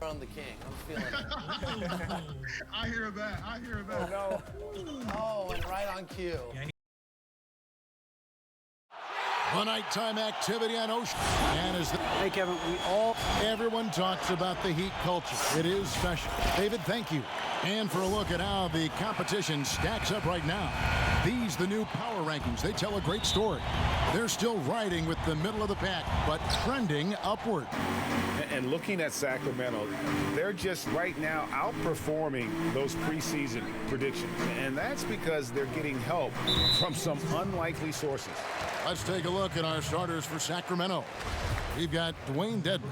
On the king. I'm feeling it. I hear that. Oh, no. Oh, and right on cue. The nighttime activity on Ocean. And as Hey, Kevin, everyone talks about the Heat culture. It is special. David, thank you. And for a look at how the competition stacks up right now. These, the new power rankings, they tell a great story. They're still riding with the middle of the pack, but trending upward. And looking at Sacramento, they're just right now outperforming those preseason predictions. And that's because they're getting help from some unlikely sources. Let's take a look at our starters for Sacramento. We've got Dwayne Dedmon.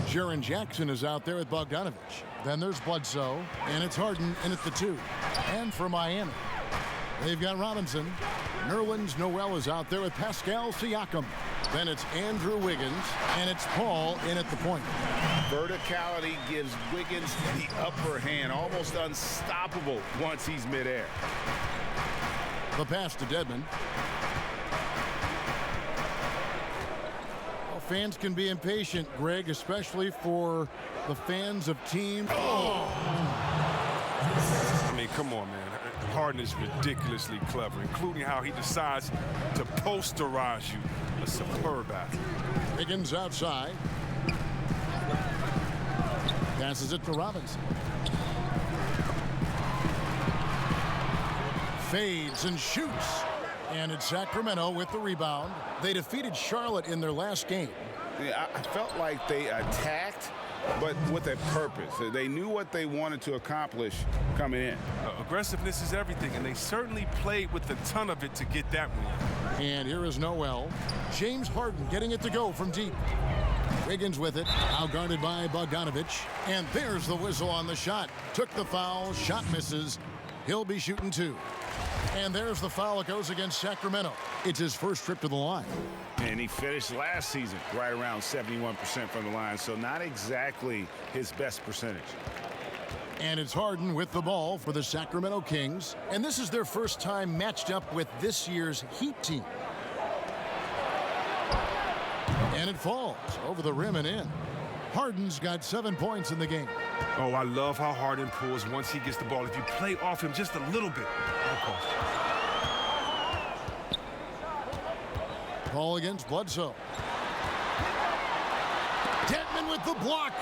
Jaren Jackson is out there with Bogdanovich. Then there's Bledsoe, and it's Harden in at the 2. And for Miami, they've got Robinson. Nerlens Noel is out there with Pascal Siakam. Then it's Andrew Wiggins, and it's Paul in at the point. Verticality gives Wiggins the upper hand, almost unstoppable once he's midair. The pass to Dedmon. Well, fans can be impatient, Greg, especially for the fans of teams. Oh! I mean, come on, man. Harden is ridiculously clever, including how he decides to posterize you. A superb athlete. Wiggins outside. Passes it to Robinson. Fades and shoots. And it's Sacramento with the rebound. They defeated Charlotte in their last game. Yeah, I felt like they attacked, but with a purpose. They knew what they wanted to accomplish coming in. Aggressiveness is everything, and they certainly played with a ton of it to get that win. And here is Noel. James Harden getting it to go from deep. Wiggins with it, now guarded by Bogdanovich. And there's the whistle on the shot. Took the foul, shot misses. He'll be shooting 2. And there's the foul. It goes against Sacramento. It's his first trip to the line. And he finished last season right around 71% from the line, so not exactly his best percentage. And it's Harden with the ball for the Sacramento Kings. And this is their first time matched up with this year's Heat team. And it falls over the rim and in. Harden's got 7 points in the game. Oh, I love how Harden pulls once he gets the ball. If you play off him just a little bit. Ball against Bledsoe. Dedmon with the block.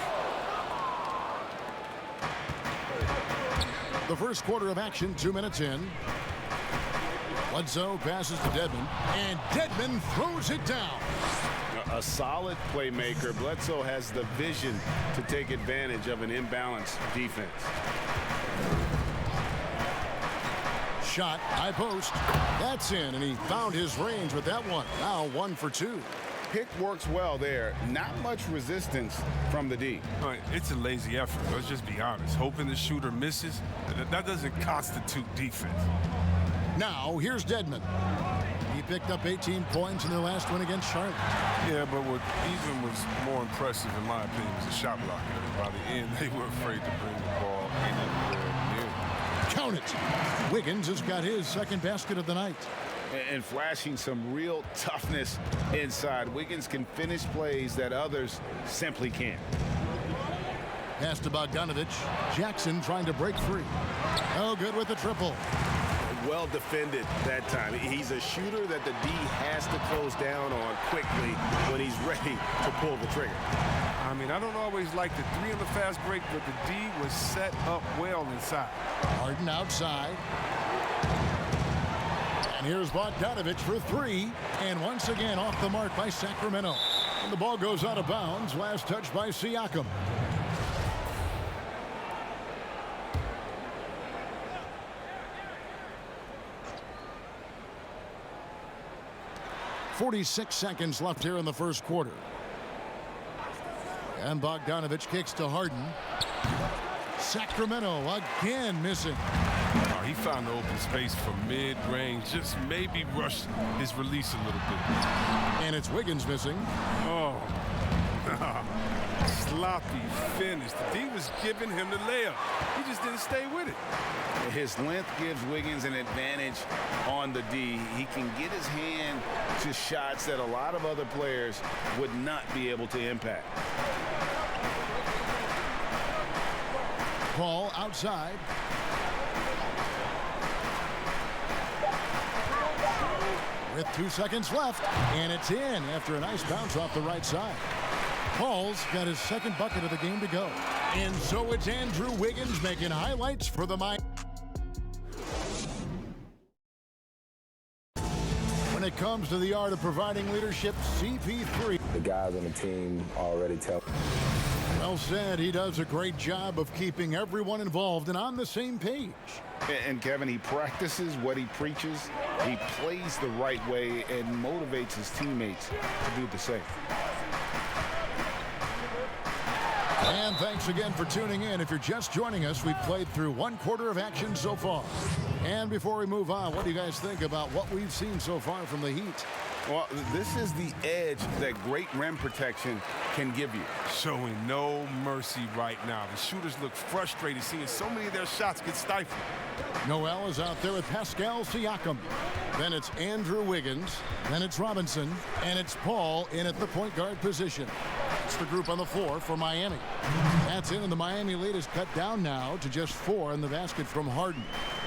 The first quarter of action, 2 minutes in. Bledsoe passes to Dedmon, and Dedmon throws it down. A solid playmaker. Bledsoe has the vision to take advantage of an imbalanced defense. Shot, high post. That's in, and he found his range with that one. Now 1 for 2. Pick works well there. Not much resistance from the D. It's a lazy effort. Let's just be honest. Hoping the shooter misses, that doesn't constitute defense. Now, here's Dedmon. He picked up 18 points in their last win against Charlotte. Yeah, but what even was more impressive, in my opinion, was the shot blocking. By the end, they were afraid to bring the ball anywhere near. Count it. Wiggins has got his second basket of the night. And flashing some real toughness inside. Wiggins can finish plays that others simply can't. Pass to Bogdanovich. Jackson trying to break free. Oh, good with the triple. Well defended that time. He's a shooter that the D has to close down on quickly when he's ready to pull the trigger. I mean, I don't always like the 3 on the fast break, but the D was set up well inside. Harden outside. And here's Bogdanovich for 3. And once again off the mark by Sacramento. And the ball goes out of bounds. Last touch by Siakam. .46 seconds left here in the first quarter. And Bogdanovich kicks to Harden. Sacramento again missing. Oh, he found the open space from mid-range. Just maybe rushed his release a little bit. And it's Wiggins missing. Oh, sloppy finish. The D was giving him the layup. He just didn't stay with it. His length gives Wiggins an advantage on the D. He can get his hand to shots that a lot of other players would not be able to impact. Ball outside. With 2 seconds left, and it's in after a nice bounce off the right side. Paul's got his second bucket of the game to go. And so it's Andrew Wiggins making highlights for the Miami. When it comes to the art of providing leadership, CP3. The guys on the team already tell. Well said. He does a great job of keeping everyone involved and on the same page. And Kevin, he practices what he preaches. He plays the right way and motivates his teammates to do the same. And thanks again for tuning in. If you're just joining us, we've played through 1/4 of action so far. And before we move on, what do you guys think about what we've seen so far from the Heat? Well, this is the edge that great rim protection can give you. Showing no mercy right now. The shooters look frustrated seeing so many of their shots get stifled. Noel is out there with Pascal Siakam. Then it's Andrew Wiggins. Then it's Robinson. And it's Paul in at the point guard position. It's the group on the floor for Miami. That's in, and the Miami lead is cut down now to just 4 in the basket from Harden.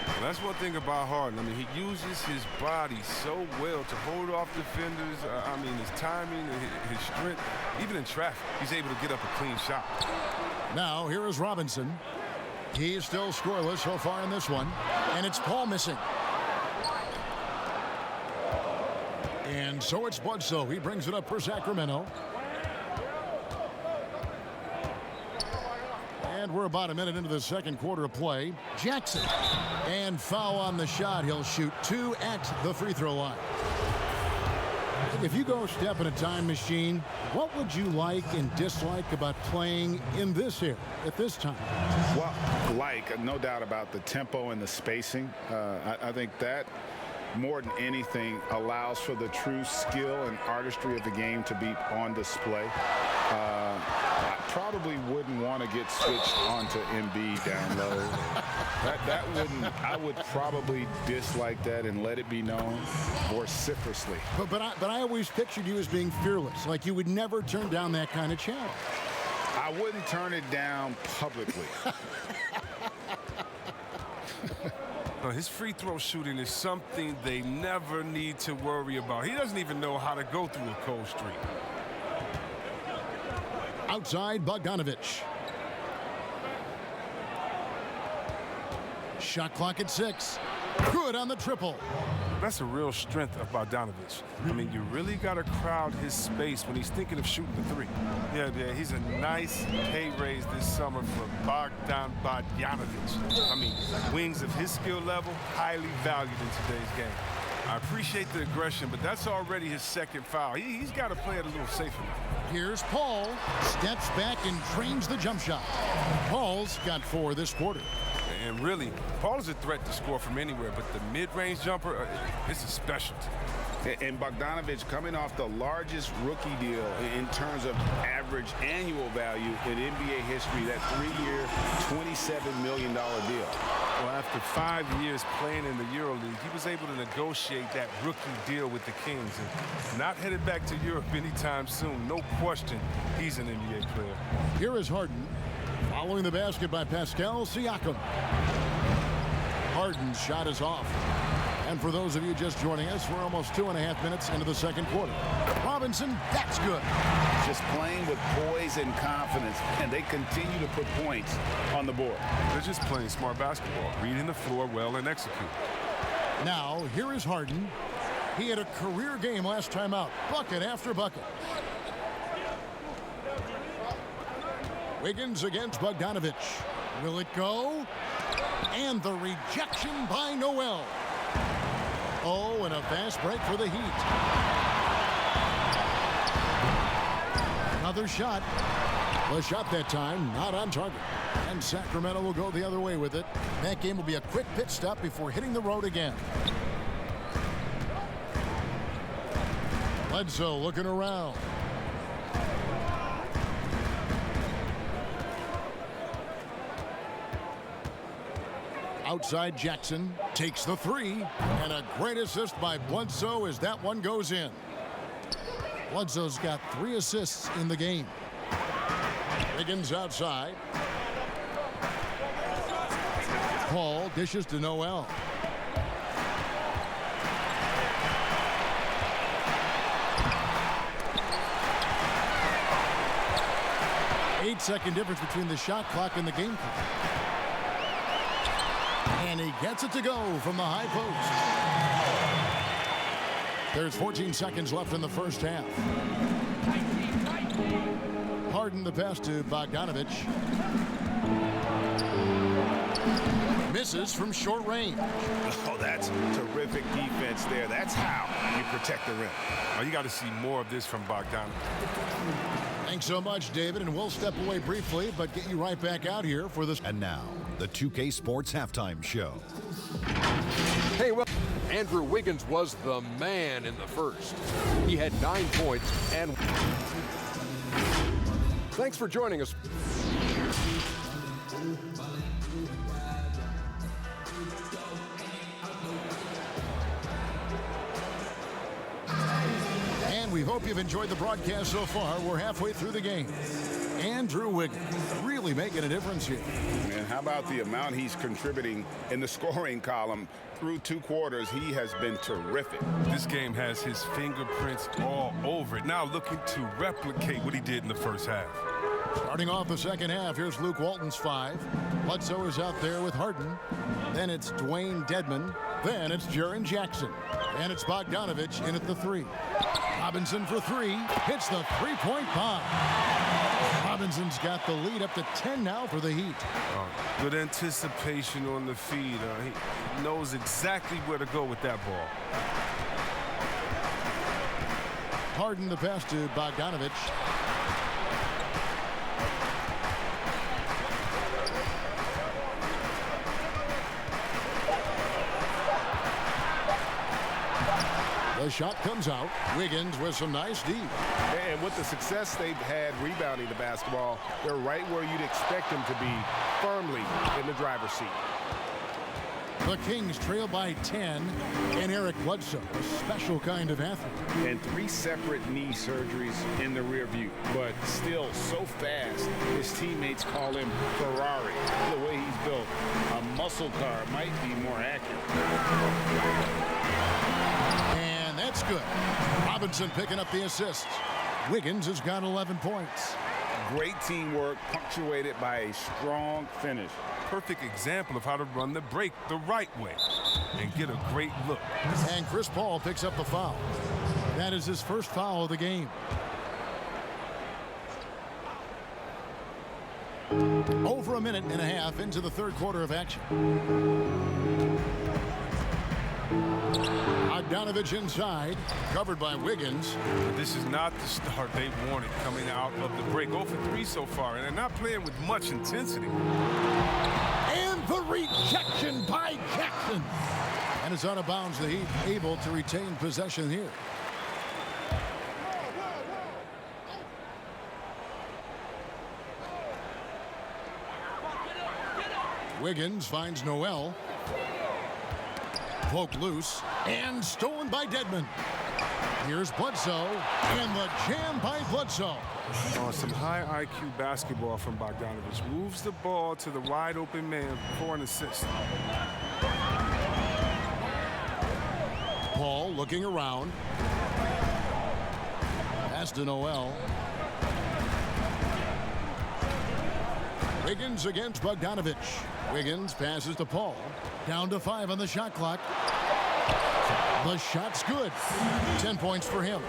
Well, that's one thing about Harden. I mean, he uses his body so well to hold off defenders. I mean, his timing, his strength, even in traffic, he's able to get up a clean shot. Now, here is Robinson. He's still scoreless so far in this one, and it's Paul missing. And so it's Bledsoe. He brings it up for Sacramento. And we're about a minute into the second quarter of play. Jackson. And foul on the shot. He'll shoot 2 at the free throw line. If you go step in a time machine, what would you like and dislike about playing in this era at this time? Well, no doubt about the tempo and the spacing. I think that more than anything allows for the true skill and artistry of the game to be on display. I probably wouldn't want to get switched onto Embiid down low. I would probably dislike that and let it be known vociferously. But I always pictured you as being fearless, like you would never turn down that kind of challenge. I wouldn't turn it down publicly. His free throw shooting is something they never need to worry about. He doesn't even know how to go through a cold streak. Outside, Bogdanovich. Shot clock at 6. Good on the triple. That's a real strength of Bogdanovich. I mean, you really got to crowd his space when he's thinking of shooting the 3. Yeah, he's a nice pay raise this summer for Bogdanovich. I mean, wings of his skill level, highly valued in today's game. I appreciate the aggression, but that's already his second foul. He's got to play it a little safer now. Here's Paul. Steps back and trains the jump shot. Paul's got 4 this quarter. And really, Paul is a threat to score from anywhere, but the mid-range jumper, it's a specialty. And Bogdanovich coming off the largest rookie deal in terms of average annual value in NBA history, that 3-year, $27 million deal. Well, after 5 years playing in the EuroLeague, he was able to negotiate that rookie deal with the Kings. And not headed back to Europe anytime soon. No question, he's an NBA player. Here is Harden. Following the basket by Pascal Siakam. Harden's shot is off. And for those of you just joining us, we're almost 2.5 minutes into the second quarter. Robinson, that's good. Just playing with poise and confidence, and they continue to put points on the board. They're just playing smart basketball, reading the floor well and execute. Now, here is Harden. He had a career game last time out, bucket after bucket. Wiggins against Bogdanovich. Will it go? And the rejection by Noel. Oh, and a fast break for the Heat. Another shot. The shot that time, not on target. And Sacramento will go the other way with it. That game will be a quick pit stop before hitting the road again. Bledsoe looking around. Outside, Jackson takes the 3, and a great assist by Bledsoe as that one goes in. Bledsoe's got 3 assists in the game. Wiggins outside. Paul dishes to Noel. Eight-second difference between the shot clock and the game clock. And he gets it to go from the high post. There's 14 seconds left in the first half. Harden the pass to Bogdanovich. Misses from short range. Oh, that's terrific defense there. That's how you protect the rim. Oh, you got to see more of this from Bogdanovich. Thanks so much, David, and we'll step away briefly, but get you right back out here for this. And now, the 2K Sports Halftime Show. Hey, well, Andrew Wiggins was the man in the first. He had 9 points and... Thanks for joining us. And we hope you've enjoyed the broadcast so far. We're halfway through the game. Andrew Wiggins really making a difference here. And how about the amount he's contributing in the scoring column through 2 quarters? He has been terrific. This game has his fingerprints all over it. Now looking to replicate what he did in the first half. Starting off the second half, here's Luke Walton's 5. Bledsoe is out there with Harden. Then it's Dwayne Dedmon. Then it's Jaren Jackson. And it's Bogdanovich in at the 3. Robinson for 3. Hits the three-point bomb. Robinson's got the lead up to 10 now for the Heat. Good anticipation on the feed. He knows exactly where to go with that ball. Harden the pass to Bogdanovich. The shot comes out. Wiggins with some nice D. And with the success they've had rebounding the basketball, they're right where you'd expect them to be, firmly in the driver's seat. The Kings trail by 10, and Eric Bledsoe, a special kind of athlete. And 3 separate knee surgeries in the rear view, but still so fast, his teammates call him Ferrari. The way he's built, a muscle car might be more accurate. And that's good. Robinson picking up the assists. Wiggins has got 11 points. Great teamwork, punctuated by a strong finish. Perfect example of how to run the break the right way and get a great look. And Chris Paul picks up the foul. That is his first foul of the game. Over a minute and a half into the third quarter of action. Bogdanovich inside, covered by Wiggins. This is not the start they wanted coming out of the break. 0 for 3 so far, and they're not playing with much intensity. And the rejection by Jackson. And it's out of bounds. The Heat able to retain possession here. Wiggins finds Noel. Poked loose and stolen by Dedmon. Here's Bledsoe and the jam by Bledsoe. Some high IQ basketball from Bogdanovich. Moves the ball to the wide open man for an assist. Paul looking around. Pass to Noel. Wiggins against Bogdanovich. Wiggins passes to Paul. Down to 5 on the shot clock. The shot's good. 10 points for him.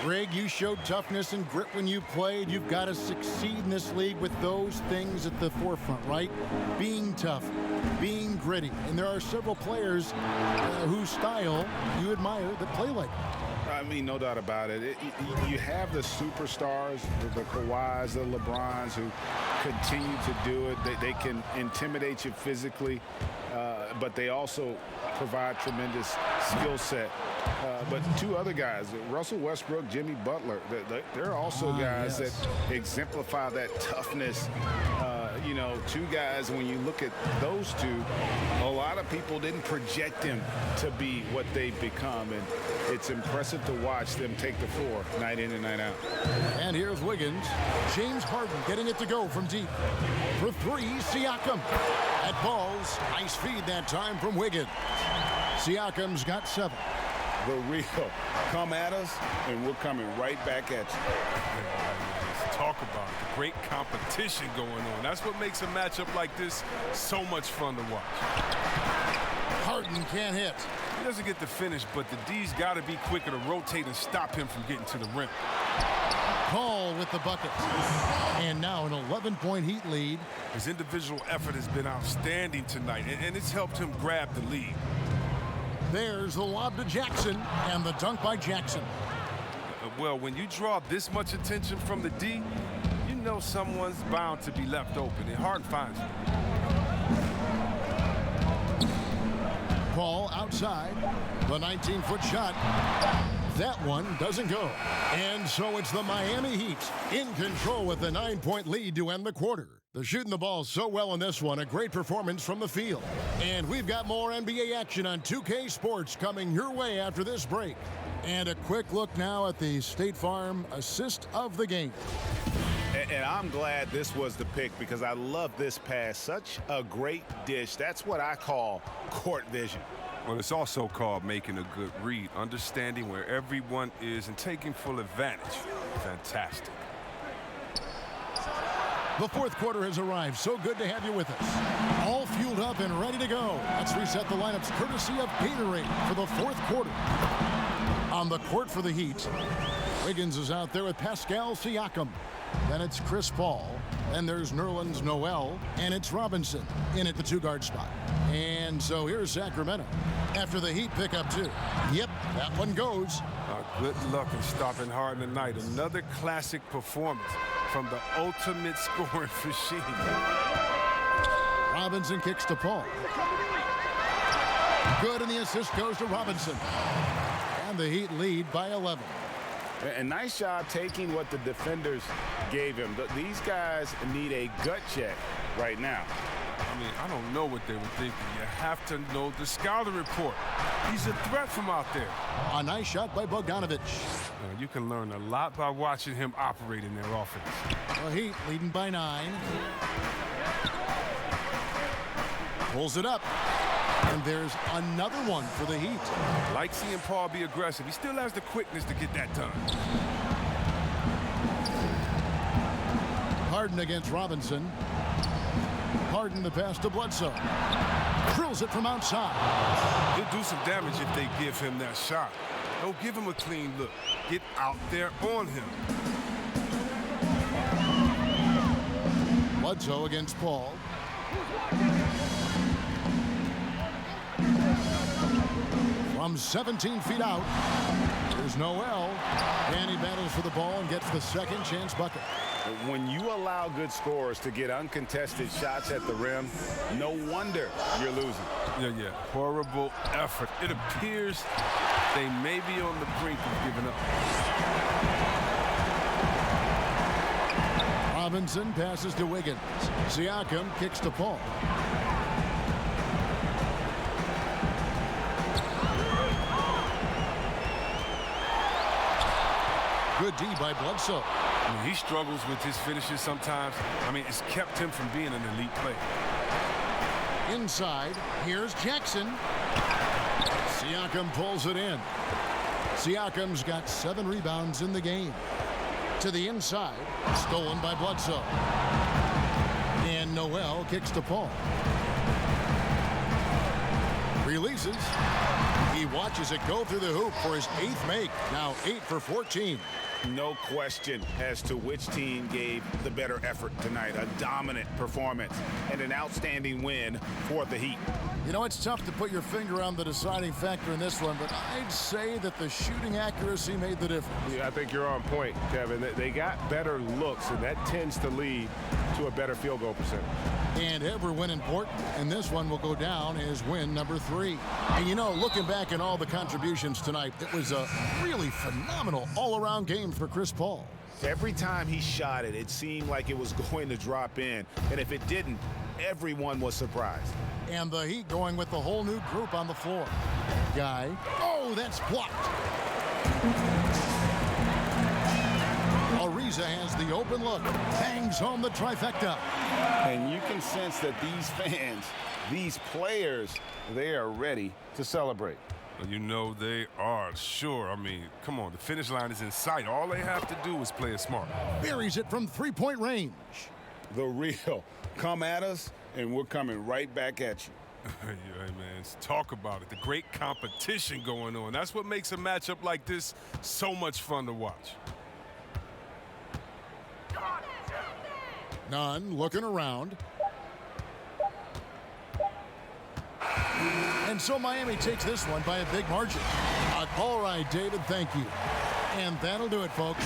Greg, you showed toughness and grit when you played. You've got to succeed in this league with those things at the forefront, right? Being tough, being gritty. And there are several players whose style you admire that play like that. I mean, no doubt about it. You have the superstars, the Kawhis, the LeBrons, who continue to do it. They can intimidate you physically, but they also provide tremendous skill set. But 2 other guys, Russell Westbrook, Jimmy Butler, they're also guys that exemplify that toughness. You know, 2 guys, when you look at those 2, a lot of people didn't project them to be what they've become. And it's impressive to watch them take the floor night in and night out. And here's Wiggins. James Harden getting it to go from deep. For three, Siakam. That ball's nice feed that time from Wiggins. Siakam's got 7. The real. Come at us, and we're coming right back at you. Let's talk about the great competition going on. That's what makes a matchup like this so much fun to watch. Harden can't hit. He doesn't get the finish, but the D's got to be quicker to rotate and stop him from getting to the rim. Paul with the bucket. And now an 11-point Heat lead. His individual effort has been outstanding tonight, and it's helped him grab the lead. There's the lob to Jackson, and the dunk by Jackson. Well, when you draw this much attention from the D, you know someone's bound to be left open, and Harden finds it. Paul outside. The 19-foot shot. That one doesn't go. And so it's the Miami Heat in control with the 9-point lead to end the quarter. They're shooting the ball so well in this one. A great performance from the field. And we've got more NBA action on 2K Sports coming your way after this break. And a quick look now at the State Farm assist of the game. And I'm glad this was the pick because I love this pass. Such a great dish. That's what I call court vision. Well, it's also called making a good read, understanding where everyone is and taking full advantage. Fantastic. The fourth quarter has arrived. So good to have you with us. All fueled up and ready to go. Let's reset the lineups courtesy of Gatorade for the fourth quarter. On the court for the Heat, Wiggins is out there with Pascal Siakam. Then it's Chris Paul. Then there's Nerlens Noel. And it's Robinson in at the 2-guard spot. And so here's Sacramento after the Heat pick up 2. Yep, that one goes. Good luck in stopping Harden tonight. Another classic performance from the ultimate scoring machine. Robinson kicks to Paul. Good, and the assist goes to Robinson. And the Heat lead by 11. And nice job taking what the defenders gave him. These guys need a gut check right now. I mean, I don't know what they were thinking. You have to know the scouting report. He's a threat from out there. A nice shot by Bogdanovic. You can learn a lot by watching him operate in their offense. The Heat leading by 9. Pulls it up. And there's another one for the Heat. Like seeing Paul be aggressive. He still has the quickness to get that done. Harden against Robinson. Harden the pass to Bledsoe. Drills it from outside. He'll do some damage if they give him that shot. Don't give him a clean look. Get out there on him. Bledsoe against Paul. From 17 feet out, there's Noel. And he battles for the ball and gets the second chance bucket. When you allow good scorers to get uncontested shots at the rim, no wonder you're losing. Yeah. Horrible effort. It appears they may be on the brink of giving up. Robinson passes to Wiggins. Siakam kicks to Paul. Good D by Bledsoe. I mean, he struggles with his finishes sometimes. I mean, it's kept him from being an elite player. Inside, here's Jackson. Siakam pulls it in. Siakam's got 7 rebounds in the game. To the inside, stolen by Bledsoe. And Noel kicks to Paul. Releases. He watches it go through the hoop for his 8th make. Now 8 for 14. No question as to which team gave the better effort tonight. A dominant performance and an outstanding win for the Heat. You know, it's tough to put your finger on the deciding factor in this one, but I'd say that the shooting accuracy made the difference. Yeah, I think you're on point, Kevin. They got better looks, and that tends to lead to a better field goal percentage. And every win important, and this one will go down as win number 3. And you know, looking back at all the contributions tonight, it was a really phenomenal all-around game for Chris Paul. Every time he shot it, it seemed like it was going to drop in. And if it didn't, everyone was surprised. And the Heat going with the whole new group on the floor. Guy. Oh, that's blocked. Ariza has the open look, bangs home the trifecta. And you can sense that these fans, these players, they are ready to celebrate. You know they are, sure. I mean, come on, the finish line is in sight. All they have to do is play it smart. Buries it from three-point range. The real. Come at us, and we're coming right back at you. Yeah, man, talk about it. The great competition going on. That's what makes a matchup like this so much fun to watch. Nunn looking around. And so Miami takes this one by a big margin. All right, David, thank you. And that'll do it, folks.